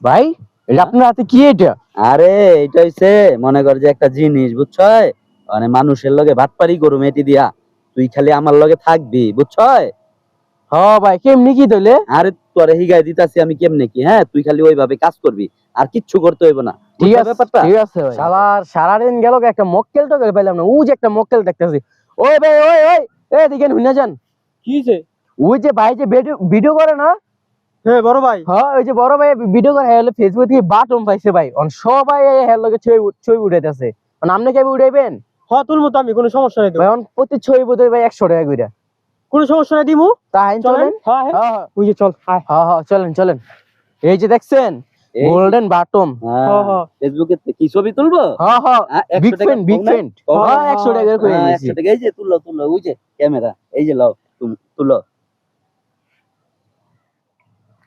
ভাই এটা আপনার হাতে কি এটা? আরে এটা হইছে মনে কর যে একটা জিনিস বুঝছয়, মানে মানুষের লগে ভাতপারি করুম এটি দিয়া, তুই খালি আমার লগে থাকবি বুঝছয়। হ ভাই কেমনি কি দইলে? আরে তোরে হিগাই দিতাছি আমি কেমনে কি, হ্যাঁ তুই খালি ওইভাবে কাজ করবি, আর কিচ্ছু করতে হইব না। ঠিক বুঝছো আছে ব্যাপারটা? ঠিক আছে ভাই। শালার সারাদিন গেল একটা মক্কেল তো গেল পাইলাম না, ও যে একটা মক্কেল দেখতেছি। ওই ভাই ওই ওই এই দিকে হুইনা যান। কি হইছে? ওই যে ভাই যে ভিডিও করে না, হ্যাঁ বড় ভাই। হ্যাঁ ওই যে বড় ভাই ভিডিও করে হলো ফেসবুক থেকে বাটন পাইছে ভাই, অন সবাই হের লগে ছবি উঠাইতেছে। মানে আপনি কেবি উঠাইবেন? হ্যাঁ তুলমু তো আমি, কোনো সমস্যা নাই তো। ভাই অন প্রতি ছবি বোধ ভাই 100 টাকা কইরা। কোনো সমস্যা নাই দিমু। তাই চলেন। হ্যাঁ হ্যাঁ হ্যাঁ হ্যাঁ ওই যে চল হ্যাঁ হ্যাঁ চলেন চলেন। এই যে দেখছেন এই- গোল্ডেন বাটন। হ্যাঁ, হ্যাঁ। ফেসবুকে কি ছবি তুলবো? হ্যাঁ হ্যাঁ হ্যাঁ, 100 বিগ টাকা ফ্যান বিগ কম নাই? ফ্যান। কম নাই? হ্যাঁ 100 টাকা করে হ্যাঁ, নিয়েছি। 100 টাকা। এই যে তুললো তুললো, ওই যে ক্যামেরা, এই যে লাও তুলো।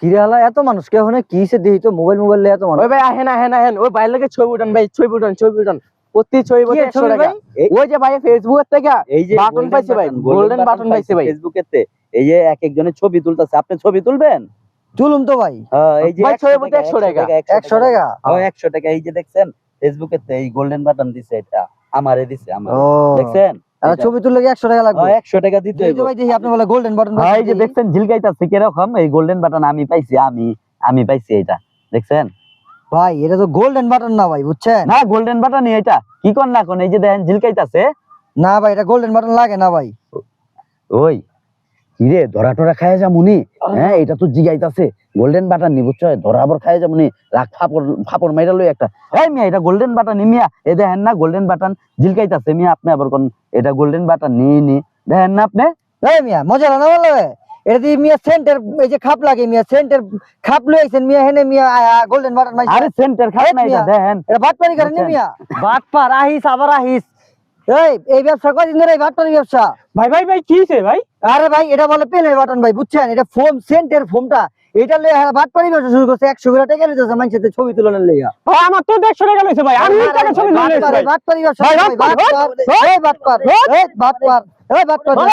কিরে হালা এত মানুষ কে হনে কিসে দেই তো মোবাইল এত মানুষ। ওই ভাই আহেন আহেন আহেন, ওই ভাই লাগে ছবি উঠান ভাই, ছবি উঠান ছবি উঠান। প্রতি ছবি বোধ কি 100 ছবি টাকা। ভাই? ওই যে ভাই ফেসবুক থেকে এই যে বাটন পাইছে ভাই, গোল্ডেন বাটন পাইছে ভাই। ফেসবুকেতে এই যে এক একজনের ছবি তুলতাছে, আপনি ছবি তুলবেন? তুলুম তো ভাই। হ্যাঁ, এই যে ভাই, 100 ছবি বলতে 100 টাকা। 100 টাকা? হ্যাঁ 100 টাকা। এই যে দেখছেন ফেসবুকেতে এই গোল্ডেন বাটন দিছে, এটা আমারে দিছে, আমার ও দেখছেন? আর ছবি তুললে কি 100 টাকা লাগবে? হ্যাঁ 100 টাকা দিতে এই হইব। যে ভাই দেখি আপনি বলে গোল্ডেন বাটন হ্যাঁ এই যে দেখছেন ঝিলকাইতাছে কিরকম, এই গোল্ডেন বাটন আমি পাইছি, আমি পাইছি এটা, দেখছেন? ভাই এটা তো গোল্ডেন বাটন না ভাই, বুঝছেন? না গোল্ডেন বাটনই এটা, কি কোন না কোন, এই যে দেখেন ঝিলকাইতাছে। না ভাই এটা গোল্ডেন বাটন লাগে না ভাই। ওই কিরে ধরা টরা খায় যামুনি? হ্যাঁ এটা তো জিগাইতাছে গোল্ডেন বাটন নি, বুঝছো? ধরা আবার খায় যামুনি, রাখ ফাপড় মাইরা লই একটা। এই মিয়া এটা গোল্ডেন বাটন নি মিয়া, এ দেখেন না গোল্ডেন বাটন ঝিলকাইতাছে মিয়া, আপনি আবার কোন এটা গোল্ডেন বাটন নি দেখেন না আপনি? এই মিয়া মজা না বলে এটা দিয়ে মিয়া সেন্টার এই যে খাপ লাগে মিয়া, সেন্টার খাপ লইছেন মিয়া, হেনে মিয়া গোল্ডেন বাটন মাই। আরে সেন্টার খায় না, এটা দেখেন। এটা বাটপারি করেন নি মিয়া, বাটপার আহিস আবার আহিস। এই ব্যবসা কয়দিন ধরে, এই বাটপারি ব্যবসা? ভাই ভাই ভাই কি হইছে ভাই? আরে ভাই এটা বলে পেনের বাটন ভাই, বুঝছেন? এটা ফোম সেন্টের ফোমটা, এটা লয়ে বাটপারি ব্যবসা শুরু করছে। 100 করে টাকা লইতেছে মানুষের থেকে ছবি তুলনের লইয়া। ভাই আমার তো 150 টাকা লইছে ভাই, আমি টাকা ছবি নিয়ে লইছি ভাই। বাটপারি ব্যবসা ভাই, ভাই, বাটপার এই বাটপার এই বাটপার এই বাটপার।